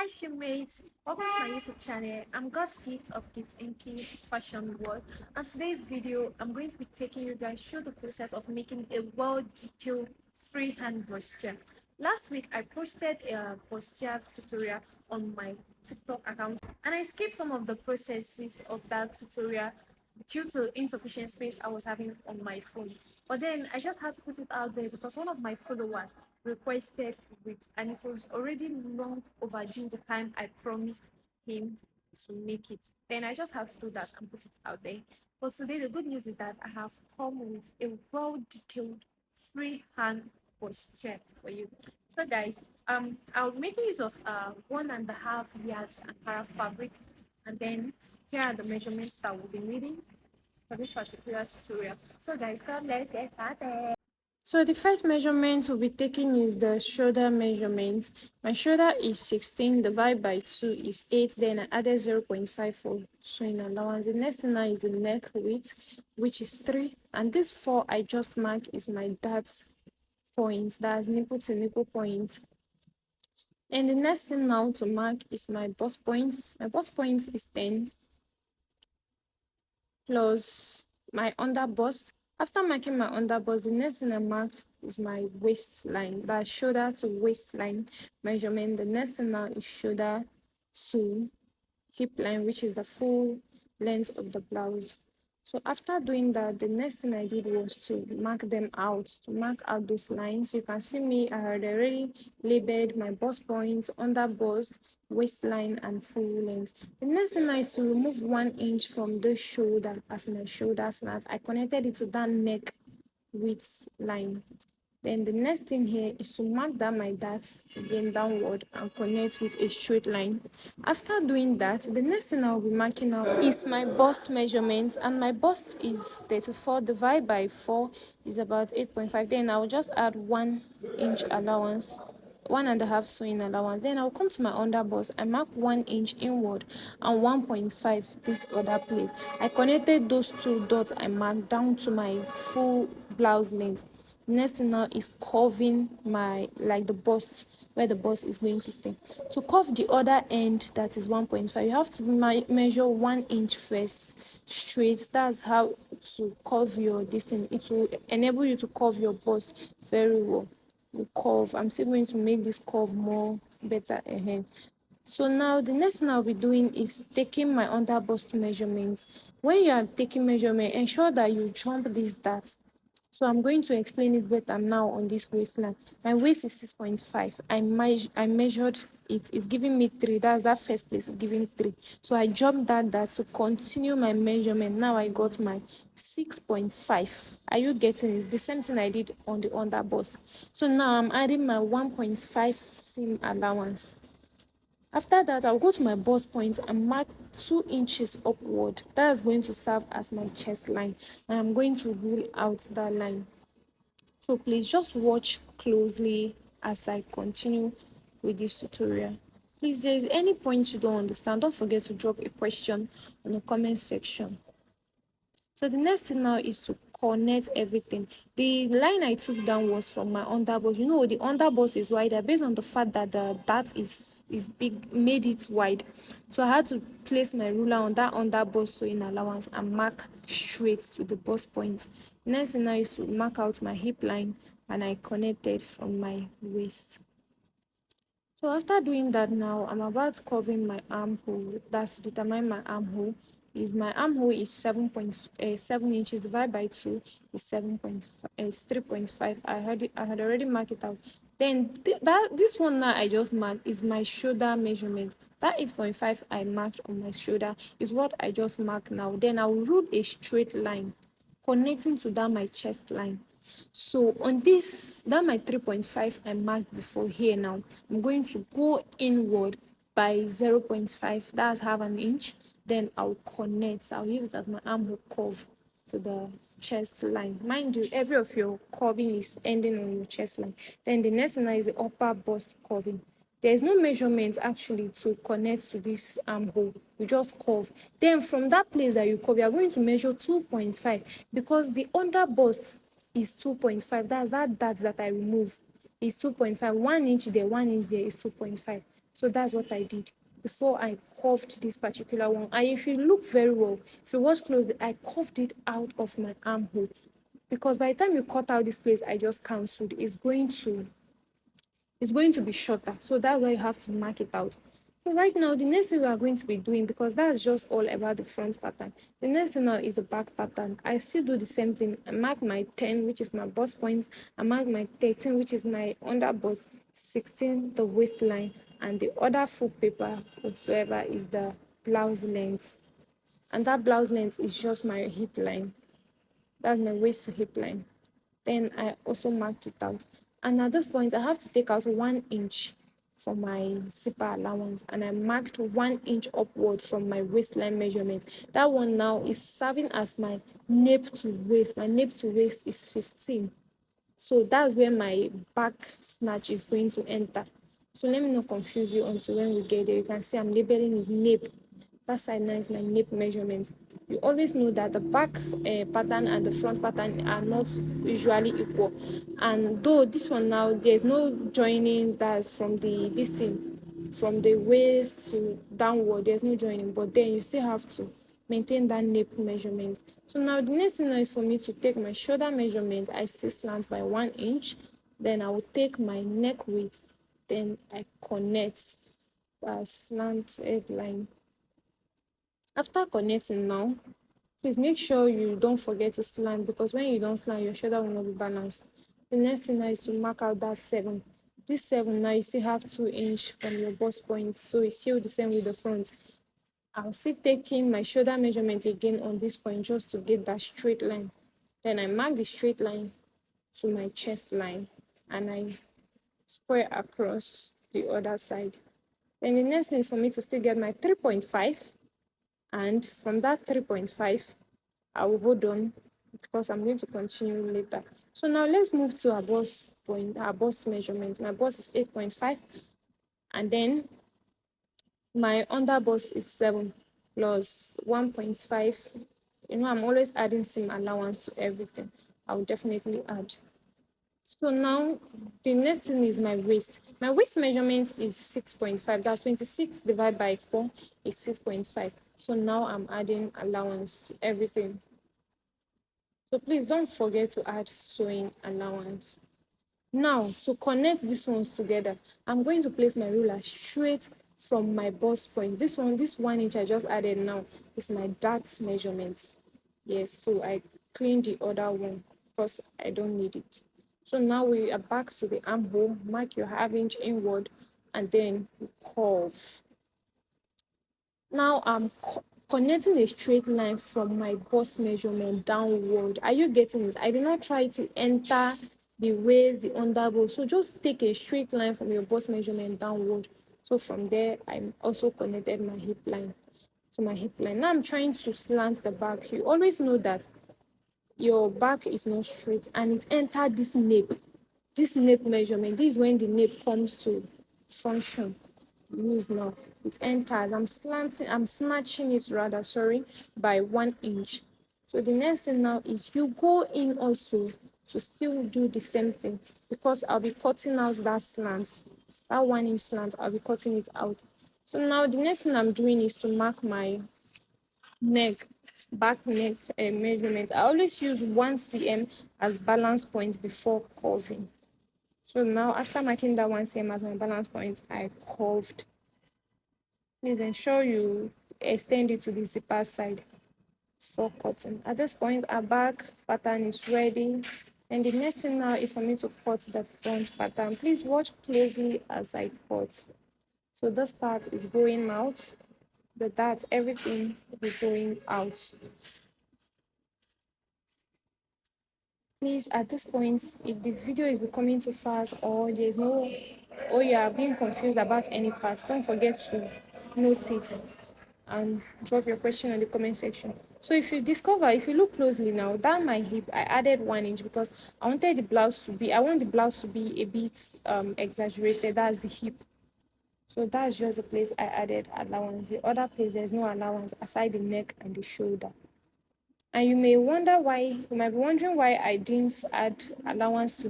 Hi shipmates, welcome to my YouTube channel. I'm God's gift of Gift-Nky'sfashionworld, and today's video I'm going to be taking you guys through the process of making a well-detailed freehand bustier. Last week I posted a bustier tutorial on my TikTok account and I skipped some of the processes of that tutorial due to insufficient space I was having on my phone. But then I just had to put it out there because one of my followers requested for it, and it was already long overdue the time I promised him to make it. Then I just had to do that and put it out there. But today the good news is that I have come with a well-detailed freehand bustier for you. So guys, I'll be making use of 1.5 yards Ankara fabric, and then here are the measurements that we'll be needing for this particular tutorial. So guys, come, let's get started. So the first measurement we'll be taking is the shoulder measurement. My shoulder is 16, divided by 2 is 8, then I added 0.5 for sewing allowance. The next thing now is the neck width, which is 3, and this 4 I just marked is my dart point, that's nipple to nipple point. And the next thing now to mark is my bust points. My bust point is 10 plus my under bust. After marking my under bust, the next thing I marked is my waistline, that's shoulder to waistline measurement. The next thing now is shoulder to hip line, which is the full length of the blouse. So after doing that, the next thing I did was to mark them out, to mark out those lines. You can see me, I had already labeled my bust points, under bust, waistline, and full length. The next thing is to remove 1 inch from the shoulder as my shoulder slant. I connected it to that neck width line. Then the next thing here is to mark that my dart again downward and connect with a straight line. After doing that, the next thing I'll be marking out is my bust measurement, and my bust is 34 divided by 4 is about 8.5. Then I'll just add 1 inch allowance, 1.5 sewing allowance. Then I'll come to my under bust. I mark 1 inch inward and 1.5 this other place. I connected those 2 dots I marked down to my full blouse length. Next thing now is curving my the bust, where the bust is going to stay. To curve the other end, that is 1.5, you have to measure 1 inch first straight. That's how to curve your distance. It will enable you to curve your bust very well. You curve. I'm still going to make this curve more better ahead. So now the next thing I'll be doing is taking my under bust measurements. When you are taking measurement, ensure that you jump these dots. So I'm going to explain it better now on this waistline. My waist is 6.5. I measured it. It's giving me 3. That's that first place is giving 3. So I jumped that to continue my measurement. Now I got my 6.5. Are you getting it? It's the same thing I did on the under bust. So now I'm adding my 1.5 seam allowance. After that, I'll go to my bust point and mark 2 inches upward. That is going to serve as my chest line. And I'm going to rule out that line. So please just watch closely as I continue with this tutorial. Please, if there is any point you don't understand, don't forget to drop a question on the comment section. So the next thing now is to connect everything. The line I took down was from my underbust. You know, the underbust is wider based on the fact that the dart is big, made it wide. So I had to place my ruler on that underbust sewing allowance and mark straight to the bust point. Next thing now is to mark out my hip line, and I connected from my waist. So after doing that, now I'm about covering my armhole. That's to determine my armhole. My armhole is 7.7 inches divided by 2 is 3.5. I had already marked it out. Then this one now I just marked is my shoulder measurement. That 8.5 I marked on my shoulder is what I just marked now. Then I will rule a straight line connecting to that my chest line. So on this, that my 3.5 I marked before here, now I'm going to go inward by 0.5, that's half an inch. Then I'll connect. I'll use it as my armhole curve to the chest line. Mind you, every of your curving is ending on your chest line. Then the next one is the upper bust curving. There is no measurement actually to connect to this armhole. You just curve. Then from that place that you curve, you are going to measure 2.5 because the under bust is 2.5. That's that I remove is 2.5. 1 inch there, 1 inch there is 2.5. So that's what I did before I curved this particular one. And if you look very well, if you watch closely, I curved it out of my armhole, because by the time you cut out this place I just cancelled, it's going to be shorter. So that's why you have to mark it out. So right now, the next thing we are going to be doing, because that's just all about the front pattern. The next thing now is the back pattern. I still do the same thing. I mark my 10, which is my bust point. I mark my 13, which is my under bust. 16, the waistline. And the other full paper whatsoever is the blouse length. And that blouse length is just my hip line. That's my waist to hip line. Then I also marked it out. And at this point, I have to take out 1 inch for my zipper allowance, and I marked 1 inch upward from my waistline measurement. That one now is serving as my nape to waist. My nape to waist is 15. So that's where my back snatch is going to enter. So let me not confuse you until when we get there. You can see I'm labeling it nape. That side now is my nape measurement. You always know that the back pattern and the front pattern are not usually equal. And though this one now, there's no joining that's from this thing, from the waist to downward, there's no joining, but then you still have to maintain that nape measurement. So now the next thing is for me to take my shoulder measurement. I still slant by 1 inch. Then I will take my neck width. Then I connect slant headline. After connecting now, please make sure you don't forget to slant, because when you don't slant, your shoulder will not be balanced. The next thing now is to mark out that 7. This 7 now, you still have 2 inch from your bust point, so it's still the same with the front. I'll still taking my shoulder measurement again on this point just to get that straight line. Then I mark the straight line to my chest line and I square across the other side. Then the next thing is for me to still get my 3.5, and from that 3.5 I will hold on because I'm going to continue later. So now let's move to our bust point, our bust measurement. My bust is 8.5, and then my under bust is 7 plus 1.5. I'm always adding seam allowance to everything. I will definitely add. So now the next thing is my waist. My waist measurement is 6.5. That's 26 divided by 4 is 6.5. So now I'm adding allowance to everything. So please don't forget to add sewing allowance. Now, to connect these ones together, I'm going to place my ruler straight from my bust point. This 1 inch I just added now is my dart measurement. Yes, so I cleaned the other one because I don't need it. So now we are back to the armhole. Mark your half inch inward and then curve. Now I'm connecting a straight line from my bust measurement downward. Are you getting it? I did not try to enter the waist, the underbow. So just take a straight line from your bust measurement downward. So from there, I also connected my hip line to my hip line. Now I'm trying to slant the back. You always know that your back is not straight and it entered this nape. This nape measurement, this is when the nape comes to function. Use now. It enters. I'm snatching it rather, by 1 inch. So the next thing now is you go in also to still do the same thing, because I'll be cutting out that slant. That 1 inch slant, I'll be cutting it out. So now the next thing I'm doing is to mark my back neck measurement. I always use 1 cm as balance point before curving. So now after marking that 1 cm as my balance point, I curved. Please ensure you extend it to the zipper side for cutting. At this point, our back pattern is ready. And the next thing now is for me to cut the front pattern. Please watch closely as I cut. So this part is going out. The darts, everything will be going out. Please, at this point, if the video is becoming too fast or you are being confused about any part, don't forget to note it and drop your question in the comment section. So if you look closely now, down my hip, I added 1 inch because I want the blouse to be a bit exaggerated. That's the hip. So that's just the place I added allowance. The other place, there's no allowance aside the neck and the shoulder. And you might be wondering why I didn't add allowance to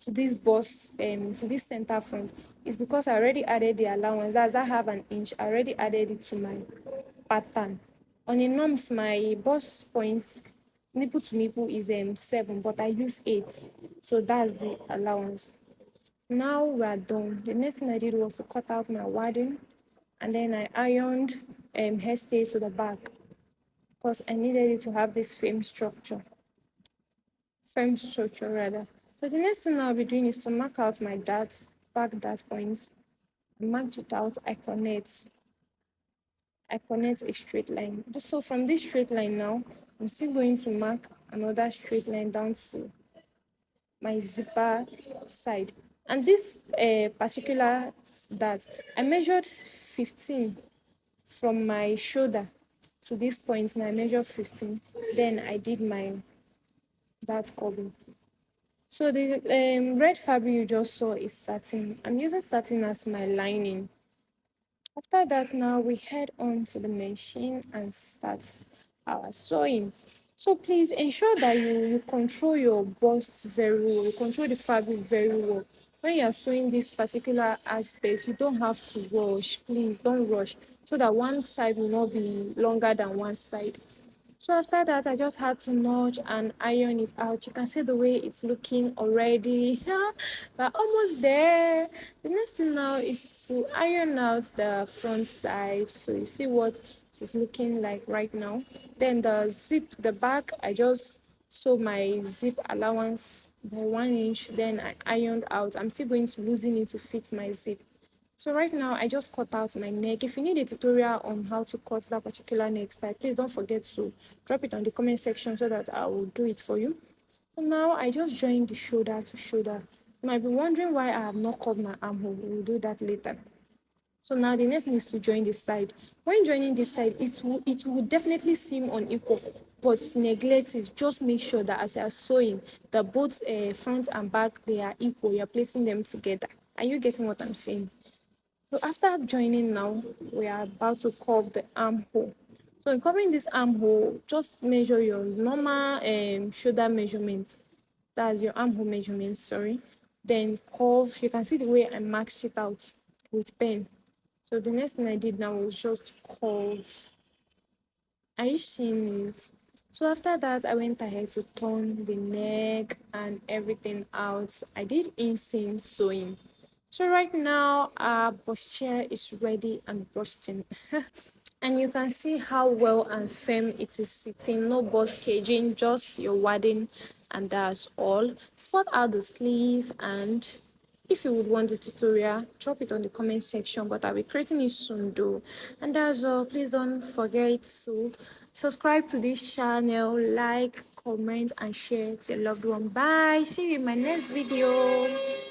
to this bust, to this center front, is because I already added the allowance. As I have an inch, I already added it to my pattern. On the norms, my bust points nipple to nipple is 7, but I use 8, so that's the allowance. Now we are done. The next thing I did was to cut out my wadding, and then I ironed hairstay to the back because I needed it to have this frame structure rather. So the next thing I'll be doing is to mark out my darts, back dart points. I marked it out, I connect a straight line. So from this straight line now, I'm still going to mark another straight line down to my zipper side. And this particular dart, I measured 15 from my shoulder to this point, and I measured 15. Then I did my dart curving. So the red fabric you just saw is satin. I'm using satin as my lining. After that, now we head on to the machine and start our sewing. So please ensure that you control your bust very well, you control the fabric very well. When you are sewing this particular aspect, you don't have to rush. Please don't rush, so that one side will not be longer than one side. So after that, I just had to notch and iron it out. You can see the way it's looking already. We're almost there. The next thing now is to iron out the front side. So you see what it is looking like right now. Then the zip, the back, I just sew my zip allowance by 1 inch. Then I ironed out. I'm still going to loosen it to fit my zip. So right now, I just cut out my neck. If you need a tutorial on how to cut that particular neck style, please don't forget to drop it on the comment section so that I will do it for you. So now I just joined the shoulder to shoulder. You might be wondering why I have not cut my armhole. We'll do that later. So now the next thing is to join this side. When joining this side, it will definitely seem unequal, but neglect it. Just make sure that as you are sewing, the both front and back, they are equal. You're placing them together. Are you getting what I'm saying? So after joining now, we are about to curve the armhole. So in covering this armhole, just measure your normal shoulder measurement. That's your armhole measurement, sorry. Then curve. You can see the way I marked it out with pen. So the next thing I did now was just curve. Are you seeing it? So after that, I went ahead to turn the neck and everything out. I did inseam sewing. So right now, our bustier is ready and bursting. And you can see how well and firm it is sitting. No bust caging, just your wadding, and that's all. Spot out the sleeve, and if you would want the tutorial, drop it on the comment section, but I'll be creating it soon though. And that's all. Please don't forget to subscribe to this channel, like, comment, and share to your loved one. Bye. See you in my next video.